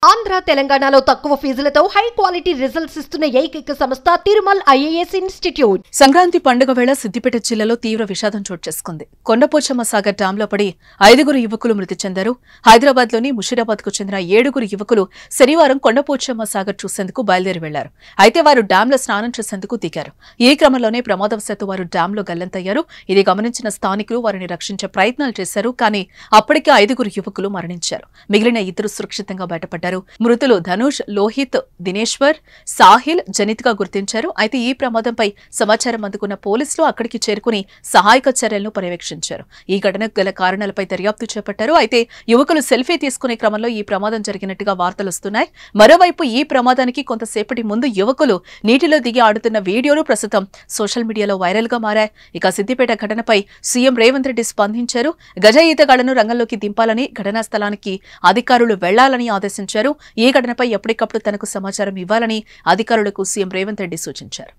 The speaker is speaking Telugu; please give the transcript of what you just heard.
ఆంధ్ర తెలంగాణలో తక్కువ ఫీజులతో హై క్వాలిటీ రిజల్ట్స్ ఇస్తున్న ఏకైక సంస్థ తిరుమల్ ఐఏఎస్ ఇన్స్టిట్యూట్. సంక్రాంతి పండుగ వేళ సిద్దిపేట జిల్లాలో తీవ్ర విషాదం చోటు చేసుకుంది. కొండపోచమ్మ సాగర్ డ్యాంలో పడి 5 యువకులు మృతి చెందారు. హైదరాబాద్లోని ముషీరాబాద్కు చెందిన 7 యువకులు శనివారం కొండపోచమ్మ సాగర్ చూసేందుకు బయలుదేరి వెళ్లారు. అయితే వారు డ్యాంలో స్నానం చేసేందుకు దిగారు. ఈ క్రమంలోనే ప్రమాదవశాత్తు వారు డ్యాంలో గల్లంతయ్యారు. ఇది గమనించిన స్థానికులు వారిని రక్షించే ప్రయత్నాలు చేశారు. కానీ అప్పటికే 5 యువకులు మరణించారు. మిగిలిన 2 సురక్షితంగా బయటపడ్డారు. మృతులు ధనుష్, లోహిత్, దినేశ్వర్, సాహిల్, జనిత్ గా గుర్తించారు. అయితే ఈ ప్రమాదంపై సమాచారం అందుకున్న పోలీసులు అక్కడికి చేరుకుని సహాయక చర్యలను పర్యవేక్షించారు. ఈ ఘటనకు గల కారణాలపై దర్యాప్తు చేపట్టారు. అయితే యువకులు సెల్ఫీ తీసుకునే క్రమంలో ఈ ప్రమాదం జరిగినట్టుగా వార్తలొస్తున్నాయి. మరోవైపు ఈ ప్రమాదానికి కొంతసేపటి ముందు యువకులు నీటిలో దిగి ఆడుతున్న వీడియోలు ప్రస్తుతం సోషల్ మీడియాలో వైరల్ గా మారాయి. ఇక సిద్దిపేట ఘటనపై సీఎం రేవంత్ రెడ్డి స్పందించారు. గజ ఈతగాళ్లను రంగంలోకి దింపాలని, ఘటనా స్థలానికి అధికారులు వెళ్లాలని ఆదేశించారు. ఈ ఘటనపై ఎప్పటికప్పుడు తనకు సమాచారం ఇవ్వాలని అధికారులకు సీఎం రేవంత్ రెడ్డి సూచించారు.